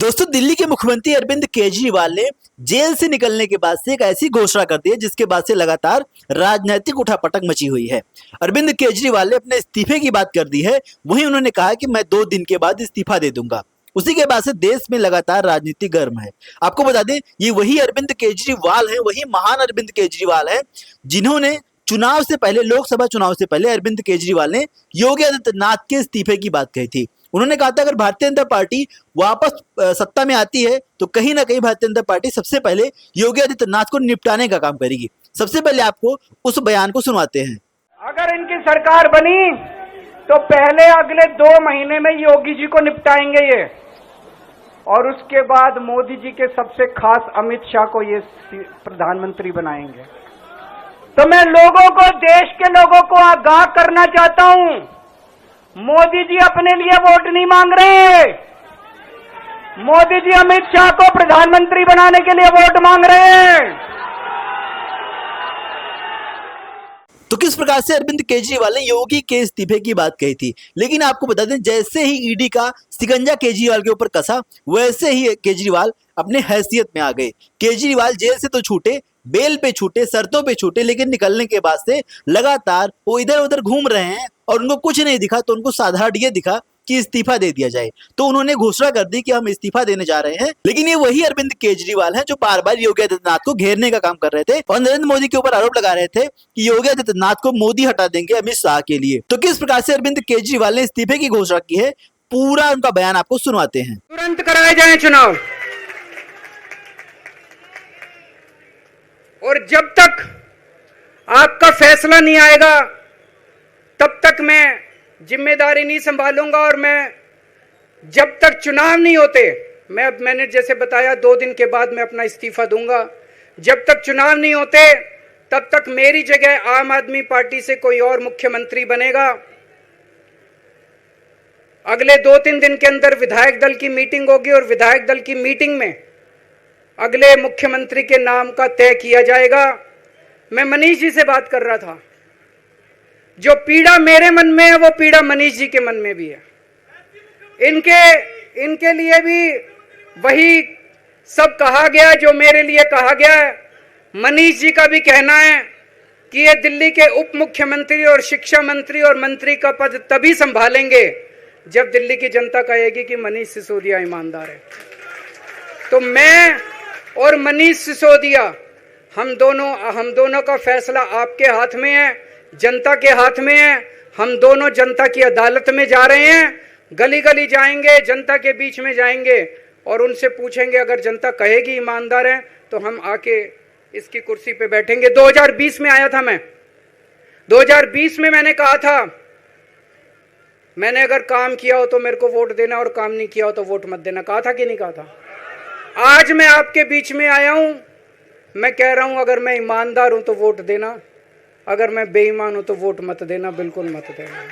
दोस्तों, दिल्ली के मुख्यमंत्री अरविंद केजरीवाल ने जेल से निकलने के बाद से एक ऐसी घोषणा कर दी है जिसके बाद से लगातार राजनीतिक उठापटक मची हुई है। अरविंद केजरीवाल ने अपने इस्तीफे की बात कर दी है। वहीं उन्होंने कहा कि मैं 2 दिन के बाद इस्तीफा दे दूंगा। उसी के बाद से देश में लगातार राजनीति गर्म है। आपको बता दें, ये वही अरविंद केजरीवाल है, वही महान अरविंद केजरीवाल है जिन्होंने चुनाव से पहले, लोकसभा चुनाव से पहले अरविंद केजरीवाल ने योगी आदित्यनाथ के इस्तीफे की बात कही थी। उन्होंने कहा था अगर भारतीय जनता पार्टी वापस सत्ता में आती है तो कहीं ना कहीं भारतीय जनता पार्टी सबसे पहले योगी आदित्यनाथ को निपटाने का काम करेगी। सबसे पहले आपको उस बयान को सुनवाते हैं। अगर इनकी सरकार बनी तो पहले अगले 2 महीने में योगी जी को निपटाएंगे ये, और उसके बाद मोदी जी के सबसे खास अमित शाह को ये प्रधानमंत्री बनाएंगे। तो मैं लोगों को, देश के लोगों को आगाह करना चाहता हूं, मोदी जी अपने लिए वोट नहीं मांग रहे। मोदी जी अमित शाह को प्रधानमंत्री बनाने के लिए वोट मांग रहे हैं। तो किस प्रकार से अरविंद केजरीवाल ने योगी के इस्तीफे की बात कही थी। लेकिन आपको बता दें, जैसे ही ईडी का शिकंजा केजरीवाल के ऊपर कसा, वैसे ही केजरीवाल अपने हैसियत में आ गए। केजरीवाल जेल से तो छूटे, बेल पे छूटे, शर्तों पे छूटे, लेकिन निकलने के बाद से लगातार वो इधर उधर घूम रहे हैं और उनको कुछ नहीं दिखा। तो उनको साधारण ये दिखा कि इस्तीफा दे दिया जाए। तो उन्होंने घोषणा कर दी कि हम इस्तीफा देने जा रहे हैं। लेकिन ये वही अरविंद केजरीवाल हैं जो बार बार योगी आदित्यनाथ को घेरने का काम कर रहे थे और नरेंद्र मोदी के ऊपर आरोप लगा रहे थे कि योगी आदित्यनाथ को मोदी हटा देंगे अमित शाह के लिए। तो किस प्रकार से अरविंद केजरीवाल ने इस्तीफे की घोषणा की है, पूरा उनका बयान आपको सुनवाते हैं। तुरंत कराए जाए चुनाव, और जब तक आपका फैसला नहीं आएगा तब तक मैं जिम्मेदारी नहीं संभालूंगा। और मैं, जब तक चुनाव नहीं होते, मैंने जैसे बताया 2 दिन के बाद मैं अपना इस्तीफा दूंगा। जब तक चुनाव नहीं होते तब तक मेरी जगह आम आदमी पार्टी से कोई और मुख्यमंत्री बनेगा। अगले 2-3 दिन के अंदर विधायक दल की मीटिंग होगी और विधायक दल की मीटिंग में अगले मुख्यमंत्री के नाम का तय किया जाएगा। मैं मनीष जी से बात कर रहा था, जो पीड़ा मेरे मन में है वो पीड़ा मनीष जी के मन में भी है। इनके लिए भी वही सब कहा गया जो मेरे लिए कहा गया है। मनीष जी का भी कहना है कि ये दिल्ली के उप मुख्यमंत्री और शिक्षा मंत्री और मंत्री का पद तभी संभालेंगे जब दिल्ली की जनता कहेगी कि मनीष सिसोदिया ईमानदार है। तो मैं और मनीष सिसोदिया, हम दोनों का फैसला आपके हाथ में है, जनता के हाथ में है। हम दोनों जनता की अदालत में जा रहे हैं, गली गली जाएंगे, जनता के बीच में जाएंगे और उनसे पूछेंगे, अगर जनता कहेगी ईमानदार है तो हम आके इसकी कुर्सी पे बैठेंगे। 2020 में आया था मैं, 2020 में मैंने कहा था, मैंने अगर काम किया हो तो मेरे को वोट देना और काम नहीं किया हो तो वोट मत देना। कहा था कि नहीं कहा था? आज मैं आपके बीच में आया हूं, मैं कह रहा हूं अगर मैं ईमानदार हूं तो वोट देना, अगर मैं बेईमान हूं तो वोट मत देना, बिल्कुल मत देना।